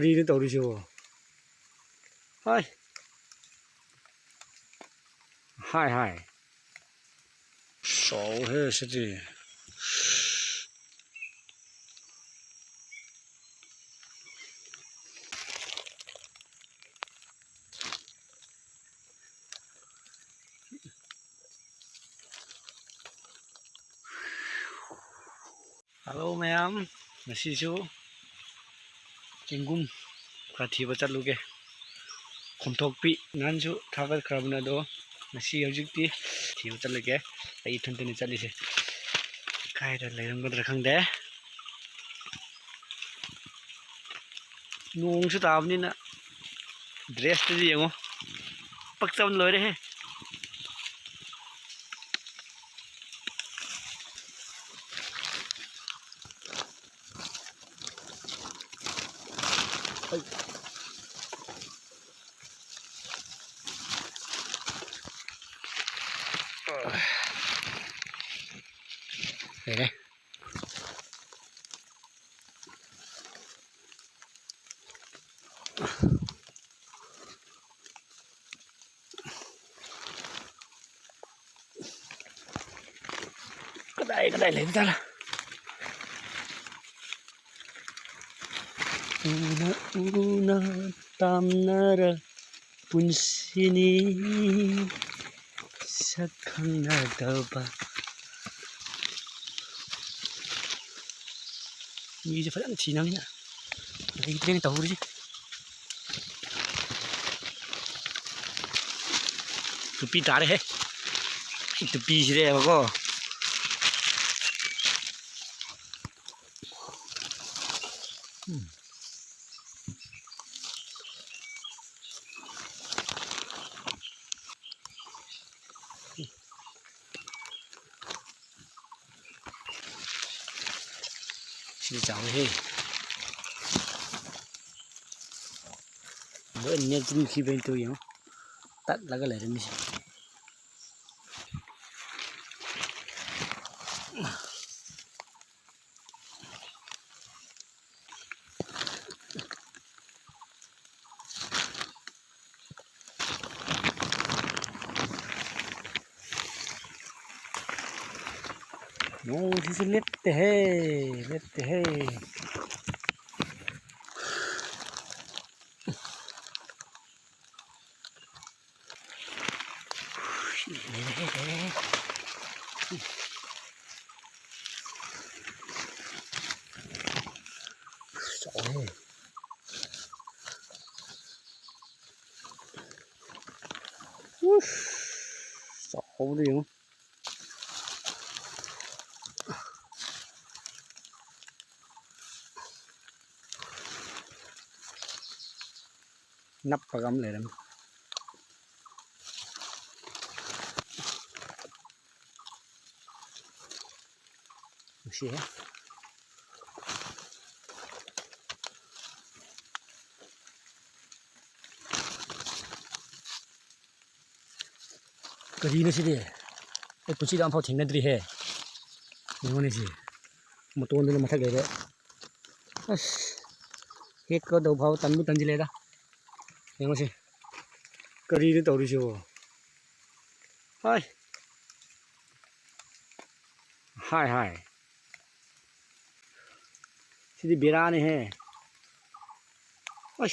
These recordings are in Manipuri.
리는 떠오르죠. 하이. 하이 하이. 소해 시지. Hello ma'am, nasisu jingum khati ba chatluge khomthokpi nanju thagat khrabna do nasi hojikti thiu chatluge ai thantani chatlise kaida leiramgadra khangde nongsu tabnina dress tu yengo pakcham loire he Đây. Cái đây lên ra là. Una tamnara punsini sakhangna daba. Như phải ăn chỉ năng nhá. Cái này tàu đi. Tụi pi đá đấy hết. Tụi pi gì đấy mà có. Xin chào hết. Bữa nay chính khi bên tôi không tắt là cái này đấy. No, this is left hey. Sổ đi không? Nắp vào gắm lại lắm. Xí hết. Cái gì nữa xí đi? Cái bút chì đang phao thỉnh lên đi hè. Những này gì? Một tuần nữa mà thắc đấy đấy. Hết có đầu phao tấn gì lên đó. Những gì? Cái gì nữa tàu đi chưa? Hi. Hi hi. Xí đi bira này hè. Ôi,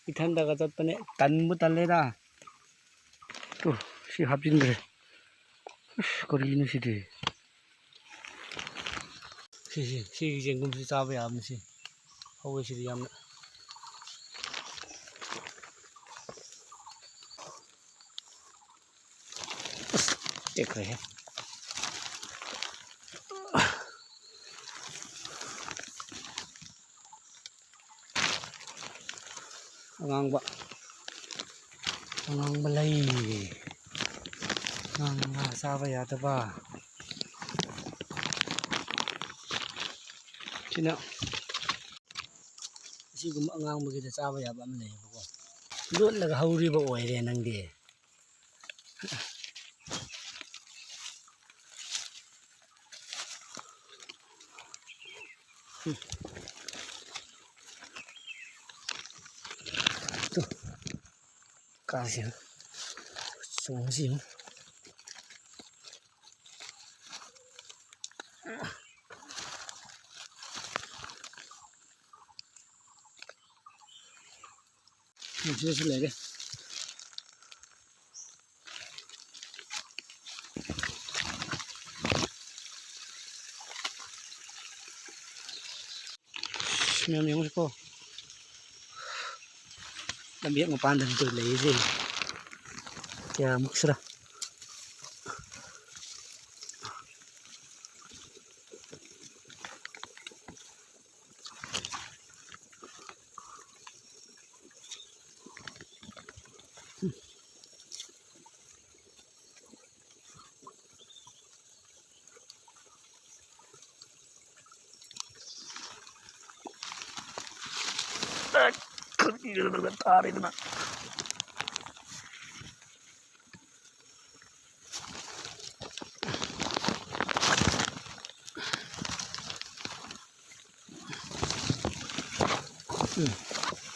cái thằng đó cái tấn này tấn một tấn lên đó. Ồ, xí hấp dẫn rồi. Cái gì nữa xí đi? xí cái cũng xí sao vậy am xí? Hầu xí đi am nữa. Chết rồi. Ngang bạ. Ngang balay. Ngang sao vậy à ba? Chị nào? Chị cũng ngang một cái sao vậy à ba mình này không? Luôn là hầu đi bộ ấy để năng đi. ตัวกาเสียงสูงเสียงมันจะสลายเลยMèo miếng cô làm biết một pan đừng tự lấy gì kìa mức sữa tarik na.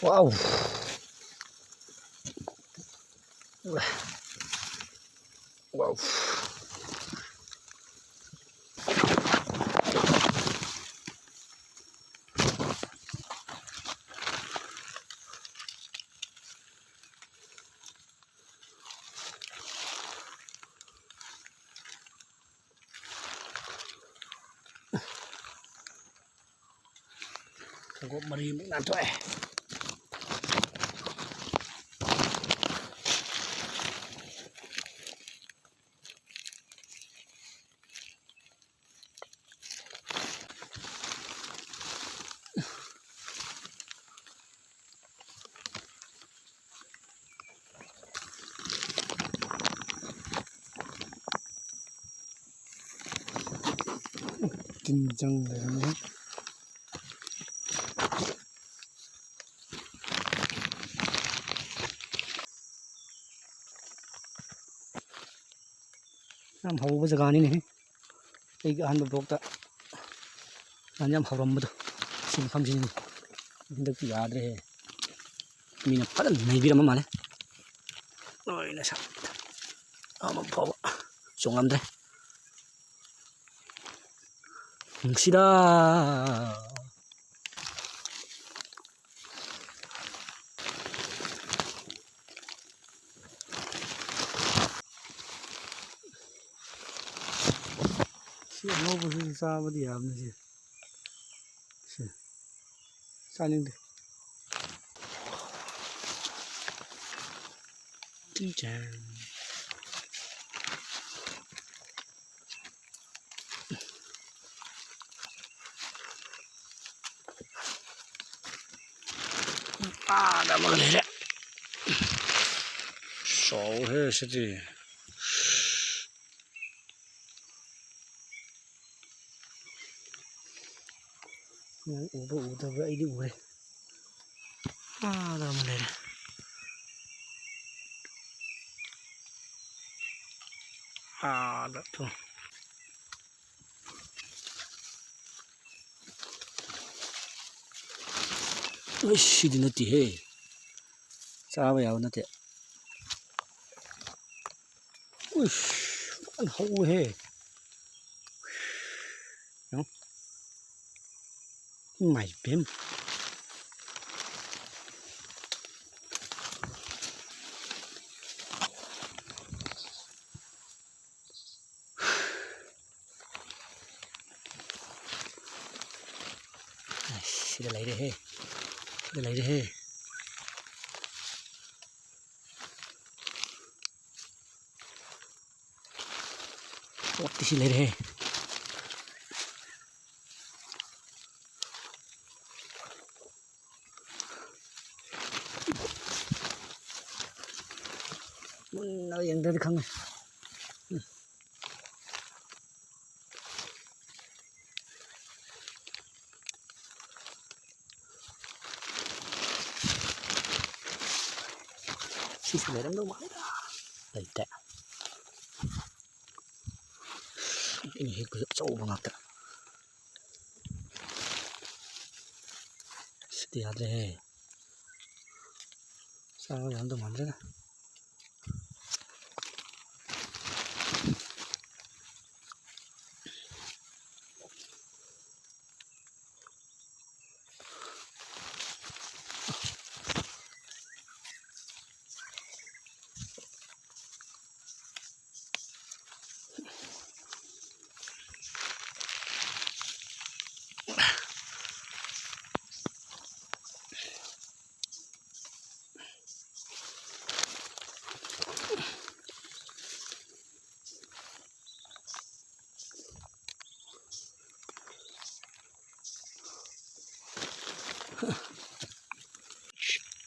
Wow. Wow. Có mari mức nan thôi. Kinh chân đấy nhé. Nam hậu bây giờ gan này, cái gan bột bột đó, anh em hậu rầm bớt, xin không xin, được cái gì đấy, mình là phát này biết mà này, rồi là sao, mà phô, xuống làm đây, xí đó. Nó不是啥不的啊，那些是啥零的？地震。啊，那么来了，少还是的。Udah ini udah. Dah mana dah. Dah tu. Uish, di nanti he. Siapa ya nanti? Uish, kan hau he. Yang mày bém xin lấy đây he xin lấy đây he xin lấy đây he nó yang dari không xí xí lấy đâu mãi đấy tệ cái này cứ sâu vào ngọc tệ xí đây sao giờ tụi mình thế này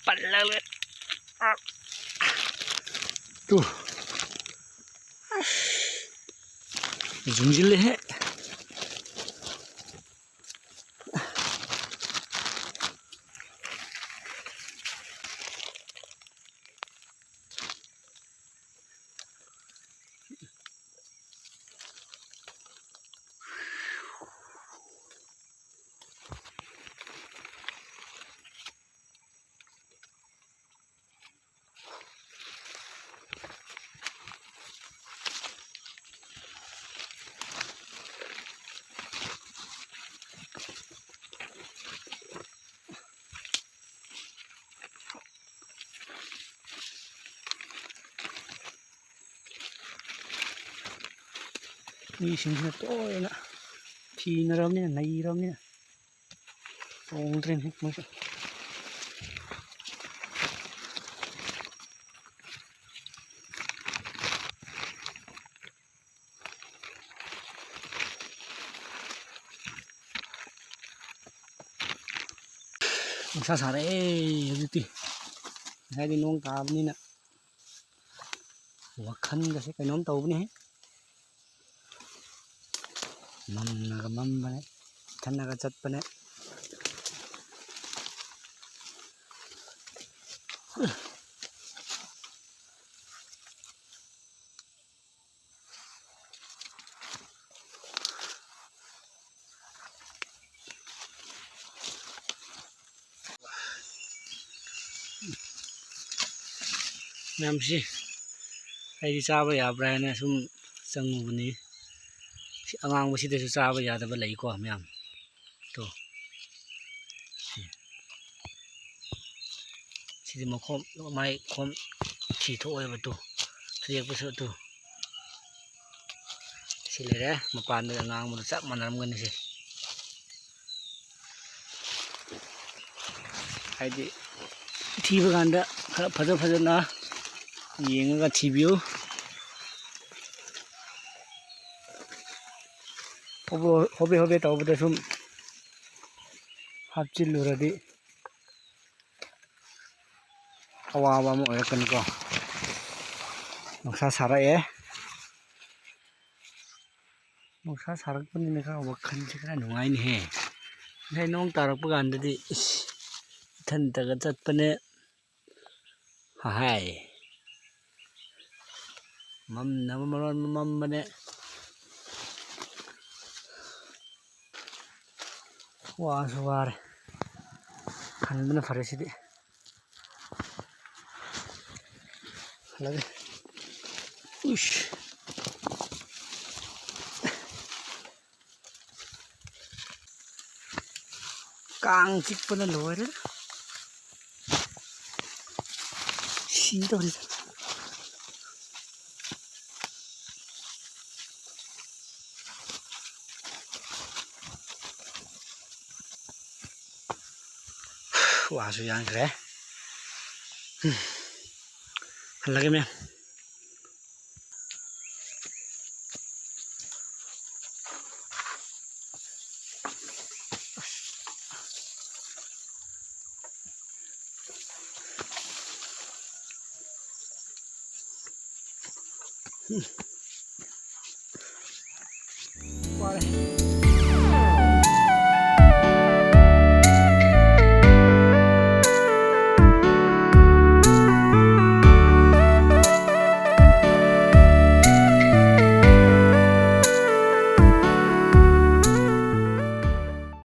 ปั่นแล้วเลยดูจุ่มจิเลยฮะนี่สิ่งที่โตเลยนะทีนรำเนี่ยในรำเนี่ยโอ้เตรียมมั้งสิสาสารดูดิให้ดิน้องกาบนี่นะหัวคันก็ใช้ไปน้องเต่านี่มัมนะก็มัมไปเนี่ยคันนะก็จัดไปเนี่ยน้ำสิไอ้ที่ซาบะยาแบรนด์เนี่ยซุ่มสังวันนี้อ่างว่าสิได้ซาบะยาแต่ว่าไหลกว่าแม่มตัวสิได้มาคมไม้คมขี้โถไว้ประตูเรียกไปสุดตัวสิเลยนะมาปานเดืองางมันสักมันนำเงินสิไอ้ที่ที่ประกันเด้อพัดนะยิงก็ทีวิวฮอบเต่าไปแต่ซุ่มฮับจิลลูระดิเอาว่ามันอะไรกันก็นกสาสาระนกสาสาระคนนี้นะครับว่าคันจะกันหนุ่มไงนี่เหรอให้น้องตาลักประกันดิท่านตะกันจัดปะเนี่ยหายมัมนะมัมเนี่ยว้าสวาร์คันมันฟาริสิดิแล้วอุ๊ยกางจิกปนลอยเลยสีตัวนี้ว้าสุดยอดเลยหันหลังกันไหมว้าเลย